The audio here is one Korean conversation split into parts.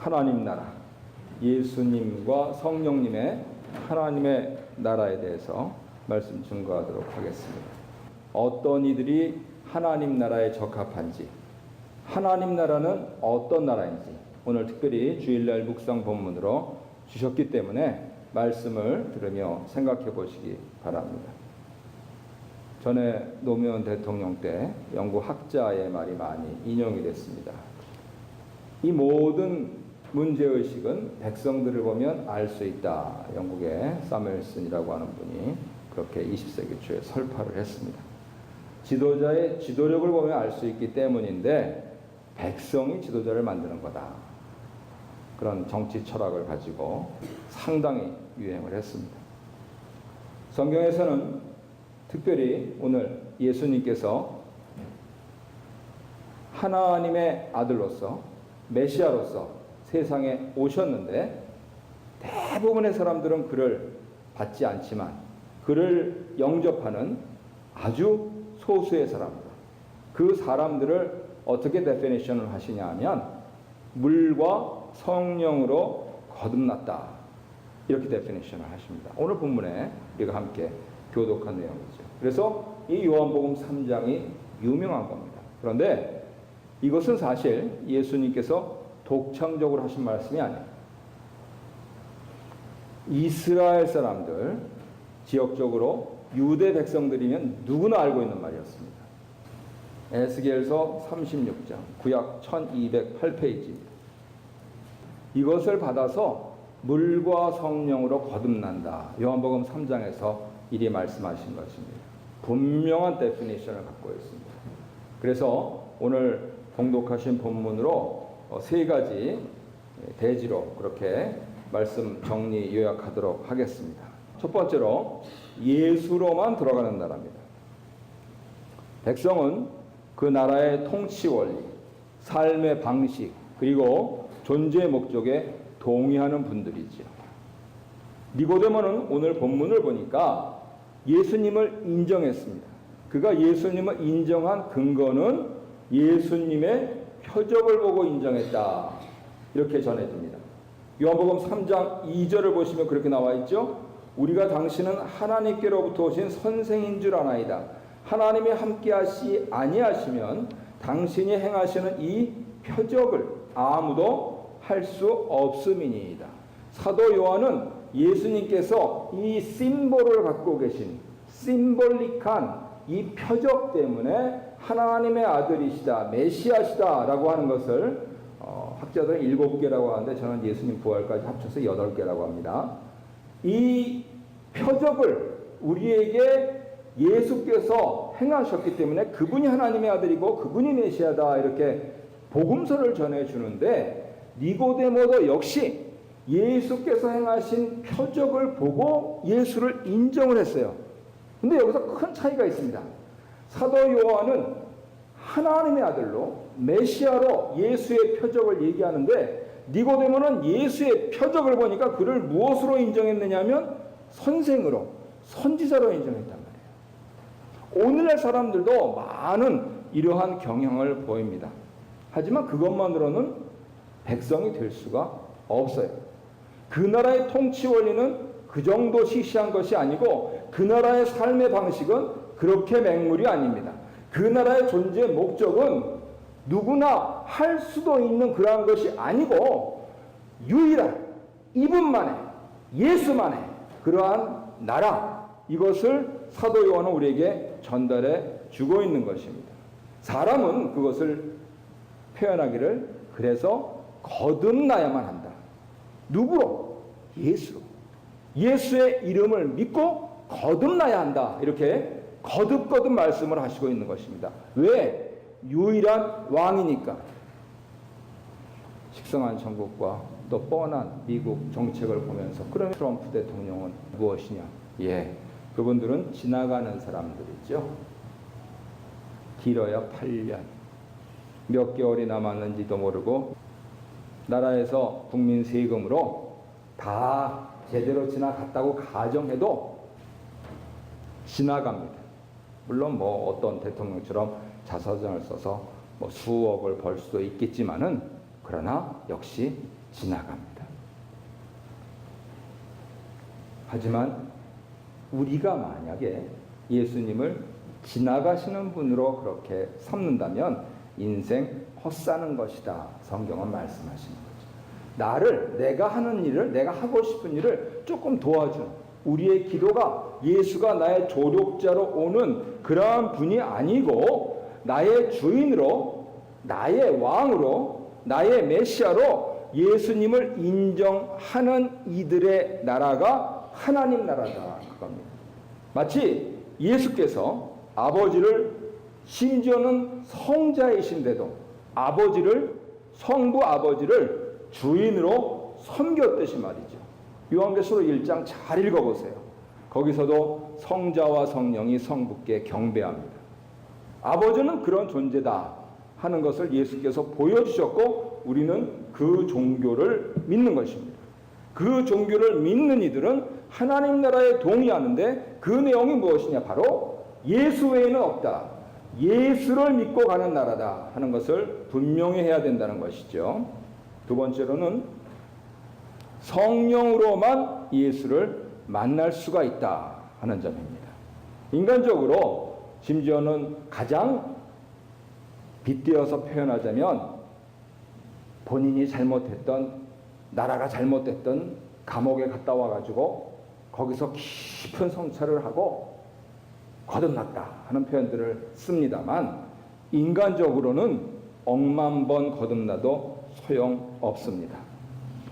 하나님 나라, 예수님과 성령님의 하나님의 나라에 대해서 말씀 증거하도록 하겠습니다. 어떤 이들이 하나님 나라에 적합한지, 하나님 나라는 어떤 나라인지 오늘 특별히 주일날 묵상 본문으로 주셨기 때문에 말씀을 들으며 생각해 보시기 바랍니다. 전에 노무현 대통령 때 영국 학자의 말이 많이 인용이 됐습니다. 이 모든 문제의식은 백성들을 보면 알 수 있다. 영국의 사무엘슨이라고 하는 분이 그렇게 20세기 초에 설파를 했습니다. 지도자의 지도력을 보면 알 수 있기 때문인데 백성이 지도자를 만드는 거다. 그런 정치 철학을 가지고 상당히 유행을 했습니다. 성경에서는 특별히 오늘 예수님께서 하나님의 아들로서 메시아로서 세상에 오셨는데 대부분의 사람들은 그를 받지 않지만 그를 영접하는 아주 소수의 사람들, 그 사람들을 어떻게 데피니션을 하시냐 하면 물과 성령으로 거듭났다, 이렇게 데피니션을 하십니다. 오늘 본문에 우리가 함께 교독한 내용이죠. 그래서 이 요한복음 3장이 유명한 겁니다. 그런데 이것은 사실 예수님께서 독창적으로 하신 말씀이 아니에요. 이스라엘 사람들, 지역적으로 유대 백성들이면 누구나 알고 있는 말이었습니다. 에스겔서 36장, 구약 1208페이지입니다. 이것을 받아서 물과 성령으로 거듭난다. 요한복음 3장에서 이리 말씀하신 것입니다. 분명한 데피니션을 갖고 있습니다. 그래서 오늘 봉독하신 본문으로 세 가지 대지로 그렇게 말씀 정리 요약하도록 하겠습니다. 첫 번째로 예수로만 들어가는 나라입니다. 백성은 그 나라의 통치 원리, 삶의 방식, 그리고 존재의 목적에 동의하는 분들이지요. 니고데모는 오늘 본문을 보니까 예수님을 인정했습니다. 그가 예수님을 인정한 근거는 예수님의 표적을 보고 인정했다, 이렇게 전해집니다. 요한복음 3장 2절을 보시면 그렇게 나와 있죠. 우리가 당신은 하나님께로부터 오신 선생인 줄 아나이다. 하나님이 함께하시 아니하시면 당신이 행하시는 이 표적을 아무도 할 수 없음이니이다. 사도 요한은 예수님께서 이 심볼을 갖고 계신 심볼릭한 이 표적 때문에 하나님의 아들이시다, 메시아시다 라고 하는 것을 학자들은 7개라고 하는데 저는 예수님 부활까지 합쳐서 8개라고 합니다. 이 표적을 우리에게 예수께서 행하셨기 때문에 그분이 하나님의 아들이고 그분이 메시아다, 이렇게 복음서를 전해주는데 니고데모도 역시 예수께서 행하신 표적을 보고 예수를 인정을 했어요. 근데 여기서 큰 차이가 있습니다. 사도 요한은 하나님의 아들로 메시아로 예수의 표적을 얘기하는데 니고데모는 예수의 표적을 보니까 그를 무엇으로 인정했느냐면 선생으로, 선지자로 인정했단 말이에요. 오늘날 사람들도 많은 이러한 경향을 보입니다. 하지만 그것만으로는 백성이 될 수가 없어요. 그 나라의 통치 원리는 그 정도 시시한 것이 아니고 그 나라의 삶의 방식은 그렇게 맹물이 아닙니다. 그 나라의 존재의 목적은 누구나 할 수도 있는 그러한 것이 아니고 유일한 이분만의, 예수만의 그러한 나라, 이것을 사도 요한은 우리에게 전달해 주고 있는 것입니다. 사람은 그것을 표현하기를 그래서 거듭나야만 한다. 누구로? 예수로. 예수의 이름을 믿고 거듭나야 한다. 이렇게 거듭거듭 말씀을 하시고 있는 것입니다. 왜? 유일한 왕이니까. 식성한 천국과 또 뻔한 미국 정책을 보면서 그러면 트럼프 대통령은 무엇이냐? 예, 그분들은 지나가는 사람들이죠. 길어야 8년. 몇 개월이 남았는지도 모르고 나라에서 국민 세금으로 다 제대로 지나갔다고 가정해도 지나갑니다. 물론 뭐 어떤 대통령처럼 자사전을 써서 뭐 수억을 벌 수도 있겠지만은 그러나 역시 지나갑니다. 하지만 우리가 만약에 예수님을 지나가시는 분으로 그렇게 삼는다면 인생 헛사는 것이다. 성경은 말씀하시는 거죠. 내가 하는 일을, 내가 하고 싶은 일을 조금 도와준 우리의 기도가 예수가 나의 조력자로 오는 그러한 분이 아니고 나의 주인으로, 나의 왕으로, 나의 메시아로 예수님을 인정하는 이들의 나라가 하나님 나라다. 그겁니다. 마치 예수께서 아버지를, 심지어는 성자이신데도 성부 아버지를 주인으로 섬겼듯이 말이죠. 요한계시록 1장 잘 읽어보세요. 거기서도 성자와 성령이 성부께 경배합니다. 아버지는 그런 존재다 하는 것을 예수께서 보여주셨고 우리는 그 종교를 믿는 것입니다. 그 종교를 믿는 이들은 하나님 나라에 동의하는데 그 내용이 무엇이냐? 바로 예수 외에는 없다. 예수를 믿고 가는 나라다 하는 것을 분명히 해야 된다는 것이죠. 두 번째로는 성령으로만 예수를 만날 수가 있다 하는 점입니다. 인간적으로 심지어는 가장 빗대어서 표현하자면 본인이 잘못했던, 나라가 잘못됐던 감옥에 갔다 와가지고 거기서 깊은 성찰을 하고 거듭났다 하는 표현들을 씁니다만 인간적으로는 억만 번 거듭나도 소용없습니다.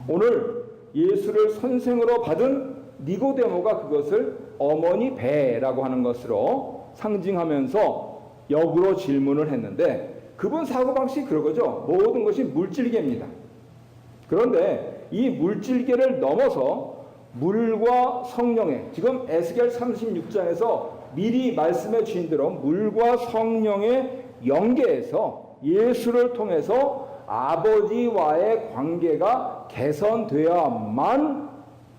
오늘 예수를 선생으로 받은 니고데모가 그것을 어머니 배라고 하는 것으로 상징하면서 역으로 질문을 했는데 그분 사고방식이 그러죠. 모든 것이 물질계입니다. 그런데 이 물질계를 넘어서 물과 성령의, 지금 에스겔 36장에서 미리 말씀해 주신 대로 물과 성령의 연계에서 예수를 통해서 아버지와의 관계가 개선되어야만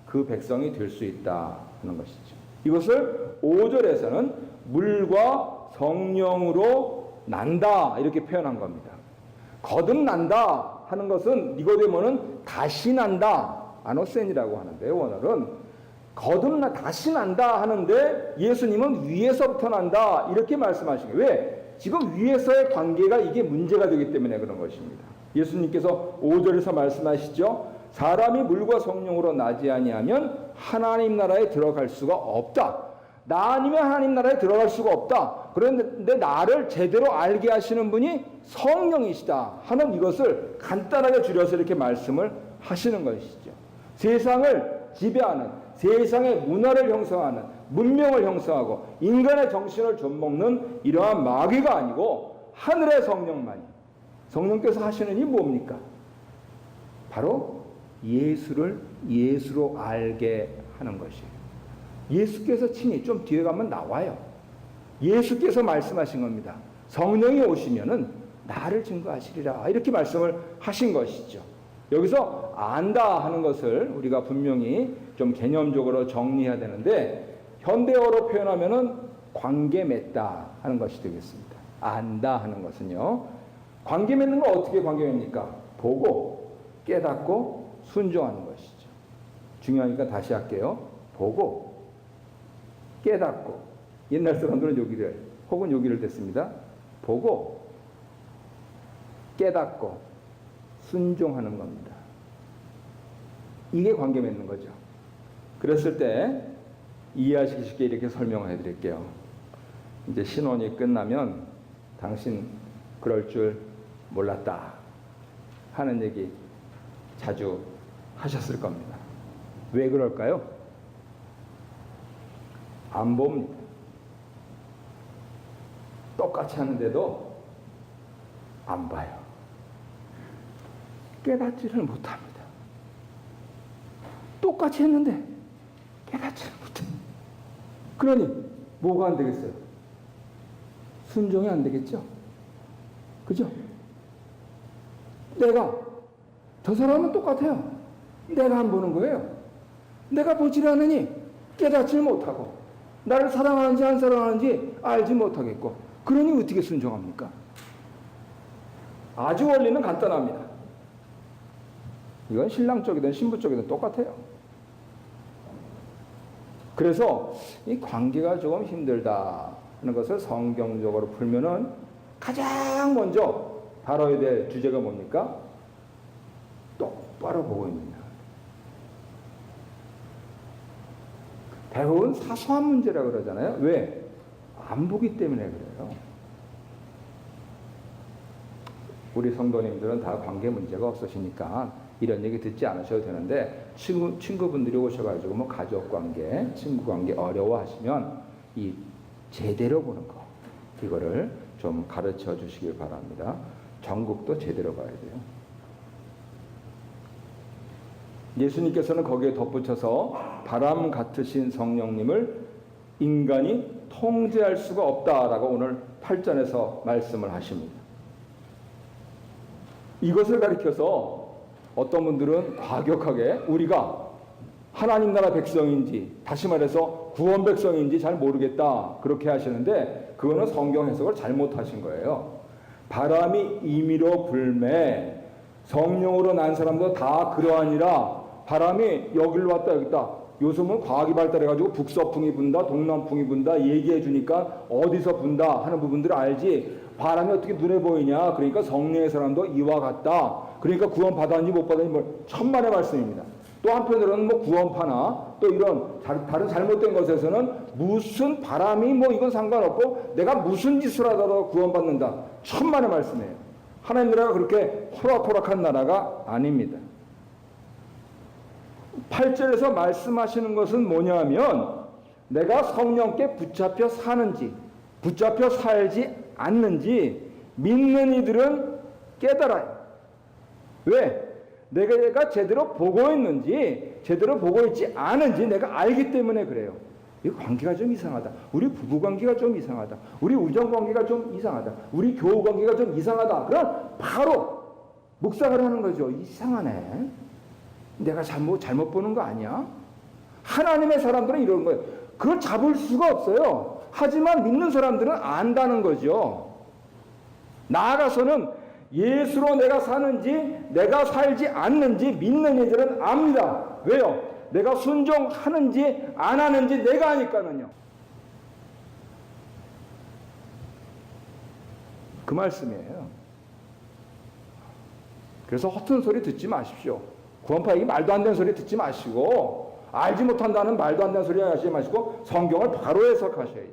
그 백성이 될 수 있다 하는 것이죠. 이것을 5절에서는 물과 성령으로 난다 이렇게 표현한 겁니다. 거듭난다 하는 것은 니고데모는 다시 난다, 아노센이라고 하는데 원어는 다시 난다 하는데 예수님은 위에서부터 난다 이렇게 말씀하시는 거예요. 왜? 지금 위에서의 관계가 이게 문제가 되기 때문에 그런 것입니다. 예수님께서 5절에서 말씀하시죠. 사람이 물과 성령으로 나지 아니하면 하나님 나라에 들어갈 수가 없다. 나 아니면 하나님 나라에 들어갈 수가 없다. 그런데 나를 제대로 알게 하시는 분이 성령이시다 하는 이것을 간단하게 줄여서 이렇게 말씀을 하시는 것이죠. 세상을 지배하는, 세상의 문화를 형성하는, 문명을 형성하고 인간의 정신을 좀먹는 이러한 마귀가 아니고 하늘의 성령만이, 성령께서 하시는 일이 뭡니까? 바로 예수로 알게 하는 것이에요. 예수께서 친히 좀 뒤에 가면 나와요. 예수께서 말씀하신 겁니다. 성령이 오시면은 나를 증거하시리라 이렇게 말씀을 하신 것이죠. 여기서 안다 하는 것을 우리가 분명히 좀 개념적으로 정리해야 되는데 현대어로 표현하면은 관계 맺다 하는 것이 되겠습니다. 안다 하는 것은요. 관계 맺는 건 어떻게 관계 맺습니까? 보고 깨닫고 순종하는 것이죠. 중요하니까 다시 할게요. 보고 깨닫고, 옛날 사람들은 여기를 혹은 여기를 댔습니다. 보고 깨닫고 순종하는 겁니다. 이게 관계 맺는 거죠. 그랬을 때 이해하시기 쉽게 이렇게 설명해 드릴게요. 이제 신혼이 끝나면 당신 그럴 줄 몰랐다 하는 얘기 자주 하셨을 겁니다. 왜 그럴까요? 안 봅니다. 똑같이 하는데도 안 봐요. 깨닫지를 못합니다. 똑같이 했는데 깨닫지를 못해요. 그러니 뭐가 안 되겠어요? 순종이 안 되겠죠? 그죠? 저 사람은 똑같아요. 내가 안 보는 거예요. 내가 보질 않으니 깨닫지를 못하고 나를 사랑하는지 안 사랑하는지 알지 못하겠고 그러니 어떻게 순종합니까? 아주 원리는 간단합니다. 이건 신랑 쪽이든 신부 쪽이든 똑같아요. 그래서 이 관계가 조금 힘들다 하는 것을 성경적으로 풀면은 가장 먼저 다뤄야 될 주제가 뭡니까? 똑바로 보고 있느냐. 대부분 사소한 문제라고 그러잖아요. 왜? 안 보기 때문에 그래요. 우리 성도님들은 다 관계 문제가 없으시니까 이런 얘기 듣지 않으셔도 되는데, 친구분들이 오셔가지고 뭐 가족 관계, 친구 관계 어려워하시면 이 제대로 보는 거, 이거를 좀 가르쳐 주시길 바랍니다. 전국도 제대로 봐야 돼요. 예수님께서는 거기에 덧붙여서 바람 같으신 성령님을 인간이 통제할 수가 없다라고 오늘 8절에서 말씀을 하십니다. 이것을 가리켜서 어떤 분들은 과격하게 우리가 하나님 나라 백성인지, 다시 말해서 구원 백성인지 잘 모르겠다 그렇게 하시는데, 그거는 성경 해석을 잘못하신 거예요. 바람이 임의로 불매, 성령으로 난 사람도 다 그러하니라. 바람이 여기로 왔다 여기 있다. 요즘은 과학이 발달해가지고 북서풍이 분다, 동남풍이 분다 얘기해 주니까 어디서 분다 하는 부분들을 알지, 바람이 어떻게 눈에 보이냐, 그러니까 성령의 사람도 이와 같다, 그러니까 구원 받았는지 못 받았는지 뭐 천만의 말씀입니다. 또 한편으로는 뭐 구원파나 또 이런 다른 잘못된 것에서는 무슨 바람이 뭐 이건 상관없고 내가 무슨 짓을 하더라도 구원받는다, 천만의 말씀이에요. 하나님 나라가 그렇게 호락호락한 나라가 아닙니다. 8절에서 말씀하시는 것은 뭐냐면, 내가 성령께 붙잡혀 사는지 붙잡혀 살지 않는지 믿는 이들은 깨달아요. 왜? 내가 제대로 보고 있는지 제대로 보고 있지 않은지 내가 알기 때문에 그래요. 이 관계가 좀 이상하다, 우리 부부관계가 좀 이상하다, 우리 우정관계가 좀 이상하다, 우리 교우관계가 좀 이상하다, 그럼 바로 묵상을 하는 거죠. 이상하네, 내가 잘못 보는 거 아니야? 하나님의 사람들은 이런 거예요. 그걸 잡을 수가 없어요. 하지만 믿는 사람들은 안다는 거죠. 나아가서는 예수로 내가 사는지 내가 살지 않는지 믿는 이들은 압니다. 왜요? 내가 순종하는지 안 하는지 내가 아니까는요. 그 말씀이에요. 그래서 허튼 소리 듣지 마십시오. 구원파 얘기 말도 안 되는 소리 듣지 마시고, 알지 못한다는 말도 안 되는 소리 하지 마시고 성경을 바로 해석하셔야죠.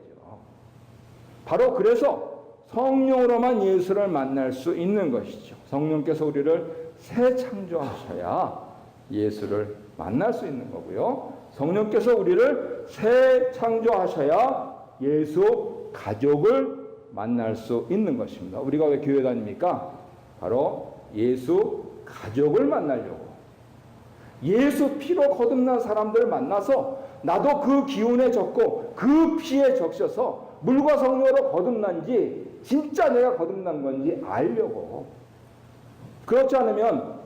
바로 그래서 성령으로만 예수를 만날 수 있는 것이죠. 성령께서 우리를 새 창조하셔야 예수를 만날 수 있는 거고요. 성령께서 우리를 새 창조하셔야 예수 가족을 만날 수 있는 것입니다. 우리가 왜 교회 다닙니까? 바로 예수 가족을 만나려고. 예수 피로 거듭난 사람들을 만나서 나도 그 기운에 젖고 그 피에 적셔서 물과 성령으로 거듭난지 진짜 내가 거듭난 건지 알려고. 그렇지 않으면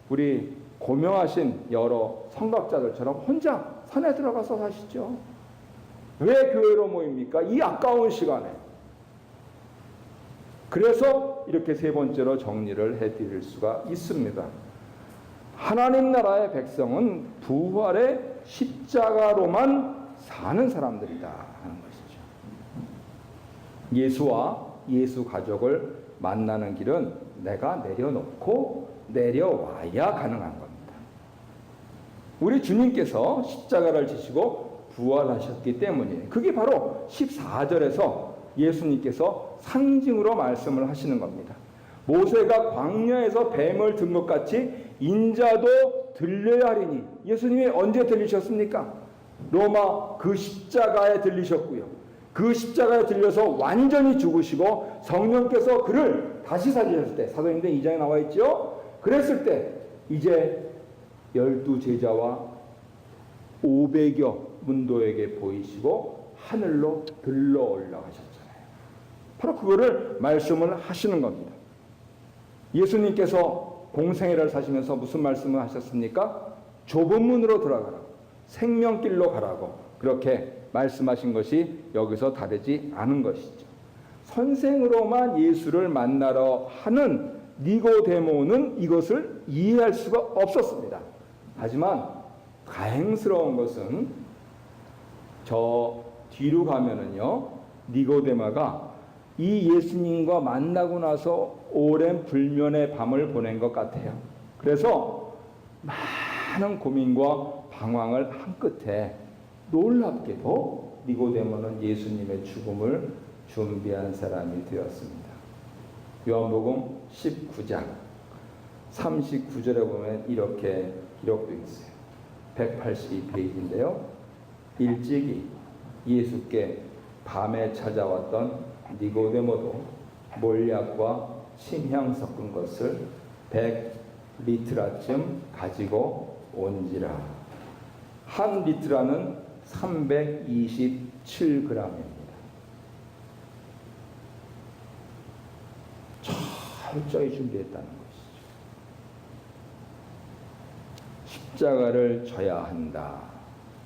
우리 고명하신 여러 성각자들처럼 혼자 산에 들어가서 사시죠. 왜 교회로 모입니까? 이 아까운 시간에. 그래서 이렇게 세 번째로 정리를 해드릴 수가 있습니다. 하나님 나라의 백성은 부활의 십자가로만 사는 사람들이다 하는 것이죠. 예수와 예수 가족을 만나는 길은 내가 내려놓고 내려와야 가능한 겁니다. 우리 주님께서 십자가를 지시고 부활하셨기 때문이에요. 그게 바로 14절에서 예수님께서 상징으로 말씀을 하시는 겁니다. 모세가 광야에서 뱀을 든 것 같이 인자도 들려야 하리니. 예수님이 언제 들리셨습니까? 로마 그 십자가에 들리셨고요. 그 십자가에 들려서 완전히 죽으시고 성령께서 그를 다시 살리셨을 때, 사도행전 2장에 나와 있죠. 그랬을 때 이제 12제자와 500여 문도에게 보이시고 하늘로 들러 올라가셨잖아요. 바로 그거를 말씀을 하시는 겁니다. 예수님께서 공생애를 사시면서 무슨 말씀을 하셨습니까? 좁은 문으로 들어가라고, 생명길로 가라고 그렇게 말씀하신 것이 여기서 다르지 않은 것이죠. 선생으로만 예수를 만나러 하는 니고데모는 이것을 이해할 수가 없었습니다. 하지만 다행스러운 것은 저 뒤로 가면은요, 니고데모가 이 예수님과 만나고 나서 오랜 불면의 밤을 보낸 것 같아요. 그래서 많은 고민과 방황을 한 끝에 놀랍게도 니고데모는 예수님의 죽음을 준비한 사람이 되었습니다. 요한복음 19장 39절에 보면 이렇게 기록되어 있어요. 182페이지인데요. 일찍이 예수께 밤에 찾아왔던 니고데모도 몰약과 침향 섞은 것을 100리트라쯤 가지고 온지라. 한 리트라는 327g입니다. 철저히 준비했다는 것이죠. 십자가를 져야 한다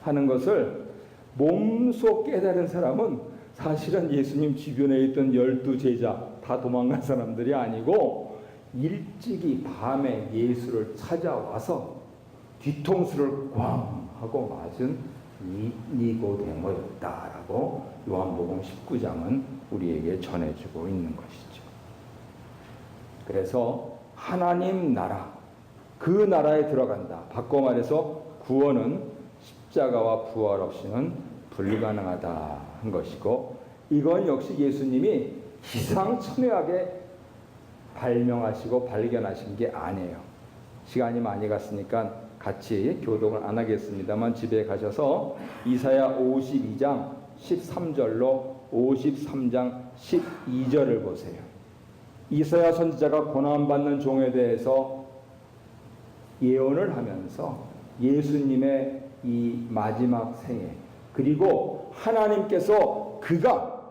하는 것을 몸소 깨달은 사람은 사실은 예수님 주변에 있던 12제자 다 도망간 사람들이 아니고 일찍이 밤에 예수를 찾아와서 뒤통수를 꽝 하고 맞은 니고데모였다라고 요한복음 19장은 우리에게 전해주고 있는 것이죠. 그래서 하나님 나라, 그 나라에 들어간다. 바꿔 말해서 구원은 십자가와 부활 없이는 불가능하다 한 것이고, 이건 역시 예수님이 기상천외하게 발명하시고 발견하신 게 아니에요. 시간이 많이 갔으니까 같이 교독을 안 하겠습니다만 집에 가셔서 이사야 52장 13절로 53장 12절을 보세요. 이사야 선지자가 고난받는 종에 대해서 예언을 하면서 예수님의 이 마지막 생애, 그리고 하나님께서 그가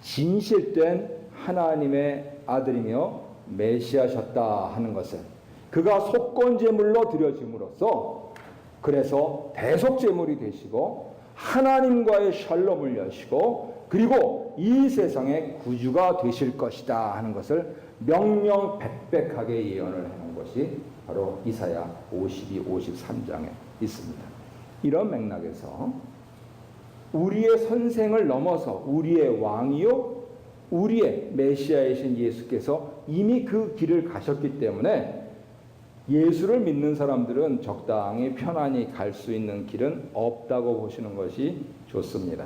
진실된 하나님의 아들이며 메시아셨다 하는 것을, 그가 속건제물로 드려짐으로써 그래서 대속제물이 되시고 하나님과의 샬롬을 여시고 그리고 이 세상의 구주가 되실 것이다 하는 것을 명명백백하게 예언을 해놓은 것이 바로 이사야 52, 53장에 있습니다. 이런 맥락에서 우리의 선생을 넘어서 우리의 왕이요 우리의 메시아이신 예수께서 이미 그 길을 가셨기 때문에 예수를 믿는 사람들은 적당히 편안히 갈 수 있는 길은 없다고 보시는 것이 좋습니다.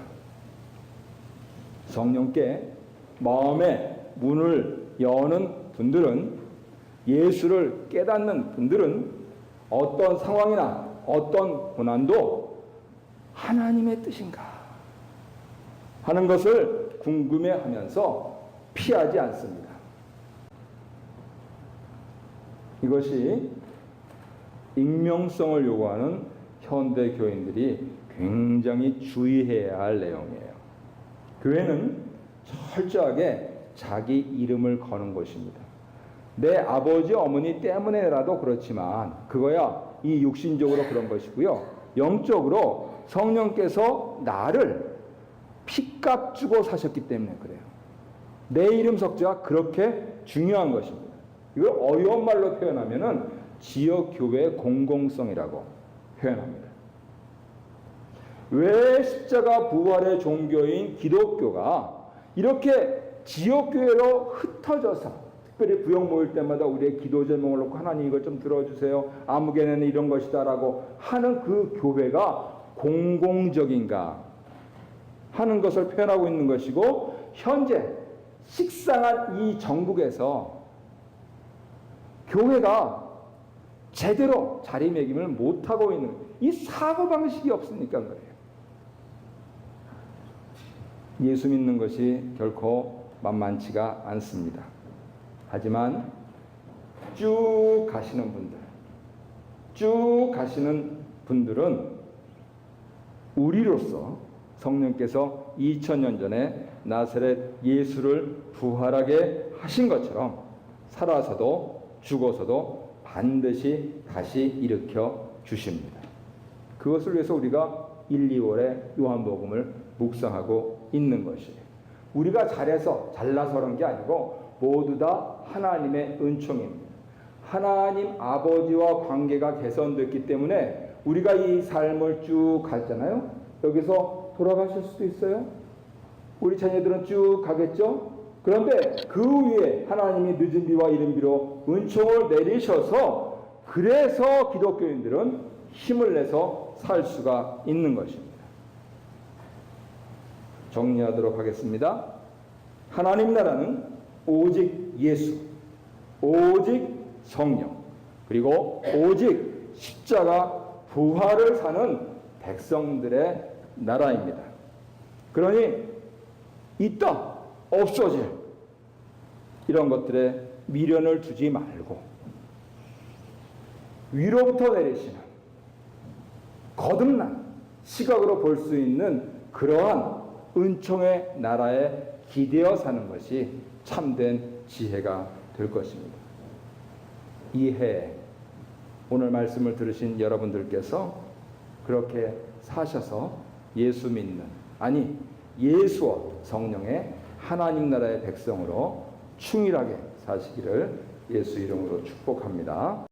성령께 마음의 문을 여는 분들은, 예수를 깨닫는 분들은 어떤 상황이나 어떤 고난도 하나님의 뜻인가 하는 것을 궁금해하면서 피하지 않습니다. 이것이 익명성을 요구하는 현대 교인들이 굉장히 주의해야 할 내용이에요. 교회는 철저하게 자기 이름을 거는 것입니다. 내 아버지 어머니 때문에라도 그렇지만 그거야 이 육신적으로 그런 것이고요. 영적으로 성령께서 나를 피값 주고 사셨기 때문에 그래요. 내 이름 석자가 그렇게 중요한 것입니다. 이걸 어려운 말로 표현하면은 지역교회의 공공성이라고 표현합니다. 왜 십자가 부활의 종교인 기독교가 이렇게 지역교회로 흩어져서, 특별히 부역 모일 때마다 우리의 기도 제목을 놓고 하나님 이걸 좀 들어주세요, 아무개는 이런 것이다 라고 하는 그 교회가 공공적인가 하는 것을 표현하고 있는 것이고, 현재 식상한 이 전국에서 교회가 제대로 자리매김을 못하고 있는 이 사고방식이 없으니까 그래요. 예수 믿는 것이 결코 만만치가 않습니다. 하지만 쭉 가시는 분들은 우리로서 성령께서 2000년 전에 나사렛 예수를 부활하게 하신 것처럼 살아서도 죽어서도 반드시 다시 일으켜 주십니다. 그것을 위해서 우리가 1, 2월에 요한복음을 묵상하고 있는 것이에요. 우리가 잘해서 잘나서 그런 게 아니고 모두 다 하나님의 은총입니다. 하나님 아버지와 관계가 개선됐기 때문에 우리가 이 삶을 쭉 갔잖아요. 여기서 돌아가실 수도 있어요. 우리 자녀들은 쭉 가겠죠. 그런데 그 위에 하나님이 늦은 비와 이른 비로 은총을 내리셔서 그래서 기독교인들은 힘을 내서 살 수가 있는 것입니다. 정리하도록 하겠습니다. 하나님 나라는 오직 예수, 오직 성령, 그리고 오직 십자가 부활을 사는 백성들의 나라입니다. 그러니 있다, 없어질 이런 것들에 미련을 두지 말고 위로부터 내리시는 거듭난 시각으로 볼 수 있는 그러한 은총의 나라에 기대어 사는 것이 참된 지혜가 될 것입니다. 이해 오늘 말씀을 들으신 여러분들께서 그렇게 사셔서 예수 믿는, 아니 예수와 성령의 하나님 나라의 백성으로 충실하게 사시기를 예수 이름으로 축복합니다.